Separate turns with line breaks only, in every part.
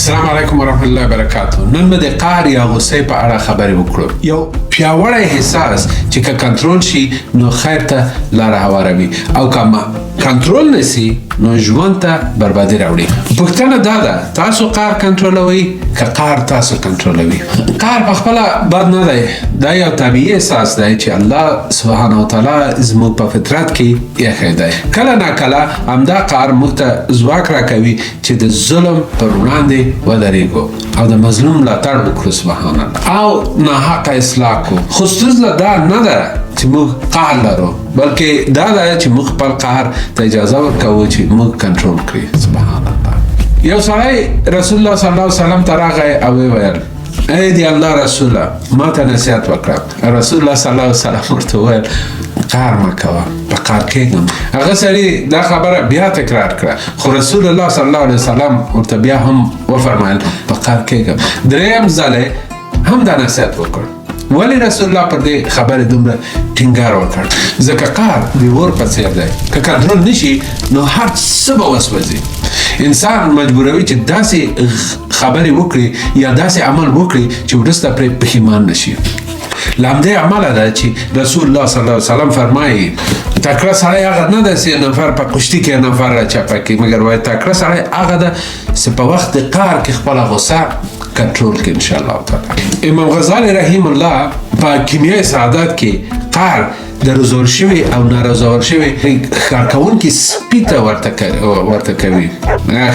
السلام علیکم ورحمت الله وبرکاتو. نن به د قهر یا غصې په اړه خبرې وکړو. یو پیاوړی احساس چې که کنټرول شي نو خیر ته لاره هواروي او که کنټرول نشي نو ژوند ته بربادي راوړي. پوښتنه دا ده تاسو قهر کنټرولوئ که قهر تاسو کنټرولوي؟ قهر په خپله بد نه دی، دا یو طبیعي احساس دی چې الله سبحانه وتعالی زموږ په فطرت کې ایښی دی. کله ناکله همدا قهر موږ ته ځواک راکوي چې د ظلم پر وړاندې ودرېږو او د مظلوم ملاتړ وکړو سبحان الله او ناحقه اصلاح کړو. خو ستونزه دا نه ده چې موږ قهر لرو، بلکې دا ده چې موږ خپل قهر ته اجازه ورکوو چې موږ کنټرول کړي سبحان الله. یو سړی رسول الله صلی الله علیه وسلم ته راغی او ویل ای دی الله رسوله ما ته نصیحت وکړه. رسول الله صلی الله علیه وسلم ورته وویل قهر مه کوه، په قهر کېږم. هغه سړي دا خبره بیا تکرار کړه، خو رسول الله صلی الله علیه وسلم ورته بیا هم وفرمایل په قهر کېږم. دریم ځل هم دا نصیحت وکړ. ولی رسول الله پر دې خبرې دومره ټینګار وکړ؟ ځکه قهر د اور په څېر دی، که کنټرول نشي نو هر څه به وسوځي. انسان مجبوروي چې داسې خبرې وکړي یا داسې عمل وکړي چې وروسته پرې پښیمان نشي. له همدې عمله ده چې رسول الله صلی الله علیه وسلم فرمایي تکړه سړی هغه نه ده چې نفر په کشتي کې نفر راچپه کړي، مګر وایي تکړه سړی هغه ده چې په وخت د قهر کې خپله غصه کنټرول کې انشاءالله تعالی. امام غزالی رحیم الله په کیمیای سعادت کې قهر د روزول شوي او ناروزول شوي ښکار کوونکي سپي ته ورته کوي.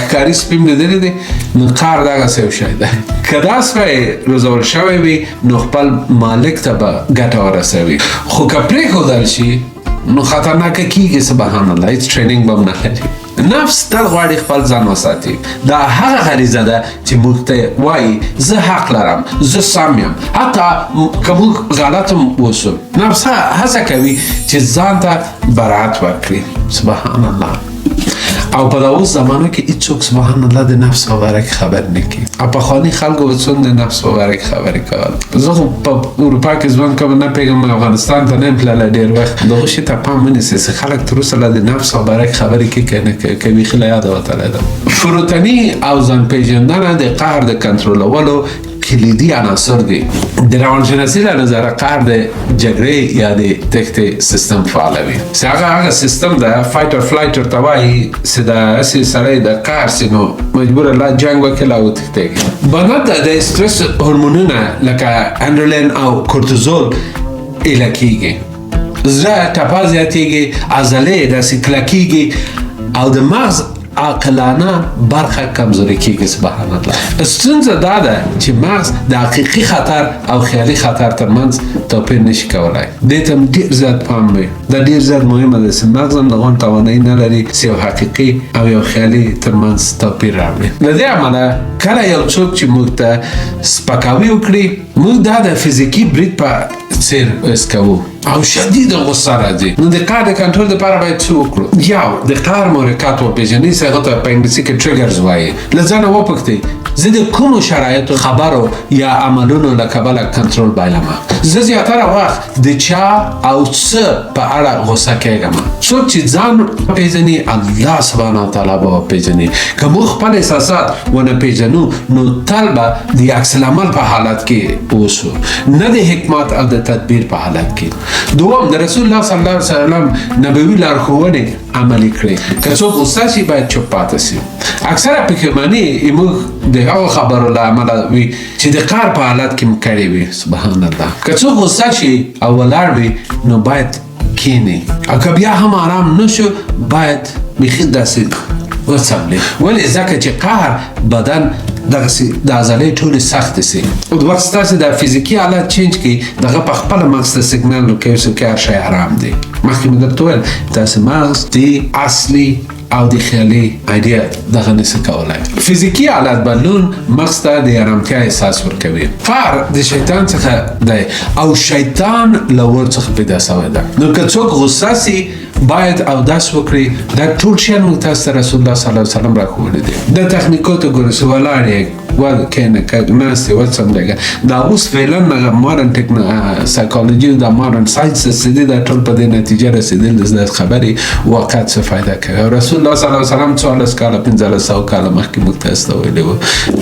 ښکاري سپي م لیدلی دی نو قهر دغسې یو شی دی. که دا سپی روزول شوی وي نو خپل مالک ته به ګټه ورسوي، خو که پرېښودل شي نو خطرناکه کېږي سبحان الله، هېڅ ټرینینګ به هم نه لري. نفس تل غواړي خپل ځان وساتي. دا هغه غریزه ده چې موږ ته وایي زه حق لرم، زه سم یم، حتی که موږ غلط هم اوسو. نفس هڅه کوي چې ځان ته براعت ورکړي سبحان الله. او په دا اوس زمانه کې هېڅوک سبحان الله د نفس په باره کې خبر نه کوي. او پخواني خلکو به څومره د نفس په باره کې خبرې کول. زه خو په اروپا کې ژوند کوم، نه پوهېږم افغانستان ته نه یم تللی ډېر وخت. دغو شي ته پام ونیسئ چې خلک تر اوسه لا د نفس په باره کې خبرې کوي که نه کوي، که بیخي له یاده وتلی ده. فروتني او ځان پېژندنه د قهر د کنټرولولو کلیدي عناصر دي. د روانشناسۍ له نظره قهر د جګړې یا د تښتې سیستم فعالوي. چې هغه سیستم ده فایټ اور فلایټ ورته وایي چې داسې سړی د قهر سي نو مجبوره لا جنګ وکړي لا وتښتېږي. بنده د استرس هورمونونه لکه انډرلین او کورتیزول ایله کېږي، زړه ټپه زیاتېږي، عضلې داسې کلکېږي او د مغز عاقلانه برخه کمزوري کېږي سبحان الله. ستونزه دا ده چې مغز د حقیقي خطر او خیالي خطر ترمنځ توپیر نشي کولی. دې ته هم ډېر زیات پام وي. دا ډېر زیات مهمه ده چې مغز هم دغه توانایي نه لري چې یو حقیقي او یو خیالي ترمنځ توپیر راوړي. له دې امله کله یو څوک چې موږ ته سپکاوي وکړي موږ دا د فزیکي برید په څېر حس کوو او شدید غصه راځي. نو د قهر د کنټرول دپاره باید څه وکړو؟ یو د قهر محرکات وپېژنئ چې هغه ته په انګلیسي کې ټریګرز وایي. له ځانه وپوښتئ زه د کومو شرایطو خبرو یا عملونو له کبله کنټرول بایلمه. زه زیاتره وخت د چا او څه په اړه غصه کېږم. څوک چې ځان پېژني الله سبحانه وتعالی به وپېژني. که موږ خپل احساسات ونه پېژنو نو تل به د عکس العمل په حالت کې اوسو، نه د حکمت او د تدبیر په حالت کې. دوم د رسول الله صلی الله علیه وسلم نبوي لارښوونې عملي کړئ. که څوک غصه شي باید چوپ پاتې شي. اکثره پښیماني موږ د هغو خبرو له امله وي چې د قهر په حالت کې مو کړې وي سبحان الله. که څوک غصه شي او ولاړ وي نو باید کښېني، او که بیا هم آرام نه شو باید بیخي داسې وڅملي. ولې؟ ځکه چې قهر بدن دغسې د عضلې ټولې سختې سي. وخت ستاسې د فزیکي حالت چینج کړي دغه په خپله مغز ته سیګنال ورکوي چې هر شی آرام دی. مخکې مې درته وویل داسې مغز د اصلي او د خیالي ایډیا دغه نشي کولی. فزیکي حالت بدلون مغز ته د ارامتیا احساس ورکوي. قهر د شیطان څخه دی او شیطان له اور څخه پیدا شوی ده. نو که څوک غصه سي باید اودس وکړي. دا ټول شیان موږ تاسو ته رسول الله صلی الله علیه وسلم راښوولي دي. د تخنیکو ته ګورئ چې ولاړ یې کښېنه ناستې وڅنډېږه دا اوس فعلا مارن سایکالوجي دا مارن ساینس رسېدي دا ټول په دې نتیجه رسېدل د خبرې واقعیت څه فایده کوي او رسول الله صلی الله علیه وسلم 1400 کاله 1500 کاله مخکې موږ تاسو ته ویلي وو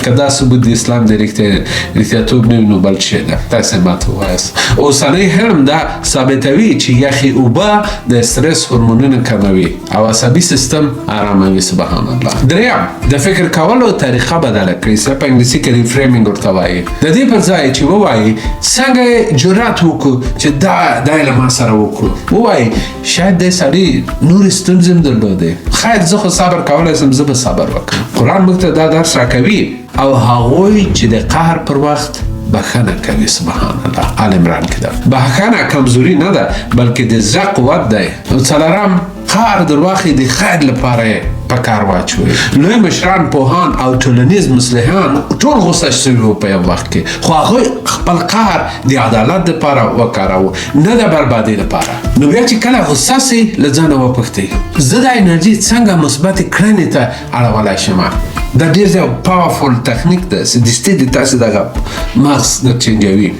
که دا ثبوت د اسلام د رښتیاتوب نه وي نو بل شی ده تاسې ماته ووایاست اوسنۍ هم دا ثابتوي چې یخې اوبه د استرس هورمونونه کموي او عصبي سیستم آراموي سبحان الله دریم د فکر کولو طریقه بدله کړئ څه په انګلیسي کې ریفریمینګ ورته وایي د دې پر ځای چې ووایي څنګه جرأت وکړو چې دا یې له ما سره وکړو ووایي شاید دې سړي نورې ستونزې هم درلودې خیر زه خو صبر کولی شم زه به صبر وکړم قرآن موږ ته دا درس راکوي او هغوی چې د قهر پر وخت بخښنه کوي سبحان الله آل عمران کې ده بخښنه کمزوري نه ده بلکې د زړه قوت دی او څلورم قهر در واخلئ د خیر لپاره په کار واچوئ لوی مشران پوهان او ټولنیز مصلحان ټول غوسه شوي وو په یو وخت کې خو هغوی خپل قهر د عدالت دپاره وکاروه نه د بربادۍ لپاره نو بیا چې کله غوسه سئ له ځانه وپوښتئ زه دا انرژي څنګه مثبتې کړنې ته اړولی شم دا ډېر زیات پاورفول تکنیک ده چې د ستې د تاسې دغه مغز د چینجوي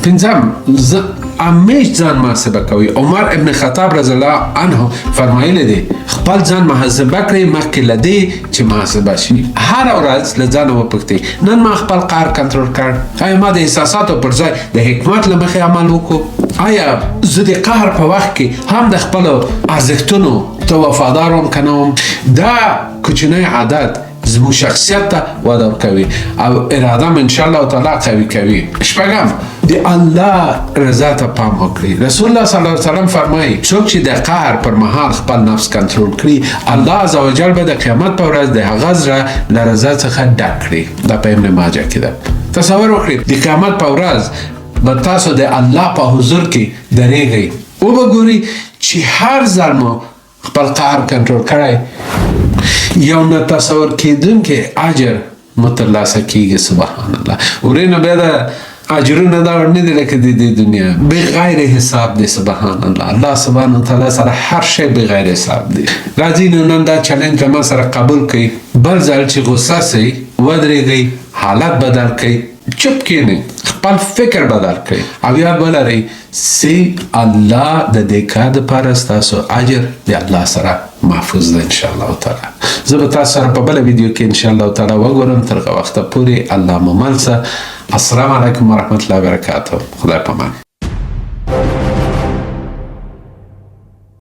پنځم زه همیش ځان محاسبه کوي عمر ابن خطاب رضی الله عنه فرمایلی دی خپل ځان محاسبه کړئ مخکې له دې چې محاسبه شي هره ورځ له ځانه وپوښتئ نن ما خپل قهر کنټرول کړ آیا ما د احساساتو پر ځای د حکمت له مخې عمل وکړو آیا زه د قهر په وخت کې هم د خپلو ارزښتونو ته وفادار وم که نه وم دا کوچنی عادت زموږ شخصیت ته وده ورکوي او اراده م انشاءالله تعالی قوي کوي شپږم د الله رضا ته پام وکړئ رسول الله صلی الله علیه وسلم فرمایي څوک چې د قهر پر مهال خپل نفس کنټرول کړي الله عزوجل به د قیامت په ورځ د هغه زړه له رضا څخه ډک کړي دا په ابن ماجه کې ده تصور وکړئ د قیامت په ورځ به تاسو د الله په حضور کې درېږئ وبګورئ چې هر ځل مو خپل قهر کنټرول کړی یو نه تصور کېدونکی اجر مترلاسه کېږي سبحان الله ورینه بیا د اجرونه دا ور نه دي لکه د دې دنیا بغیر حساب دی سبحان الله الله سبحانه وتعالی سره هر شی بغیر حساب دی راځئ نو نن دا چلنج له ما سره قبول کړئ بل ځل چې غوسه سئ ودرېږئ حالت بدل کړئ چپ کښېنئ خپل فکر بدل کړئ او یاد ولرئ چې الله د دې کار دپاره ستاسو اجر د الله سره محفوظ ده انشاءالله تعالی زه به تاسو سره په بله ویډیو کې انشاءالله تعالی وګورم تر هغه وخته پورې الله مو مل شه السلام علیکم ورحمة الله وبرکاته خدای پامان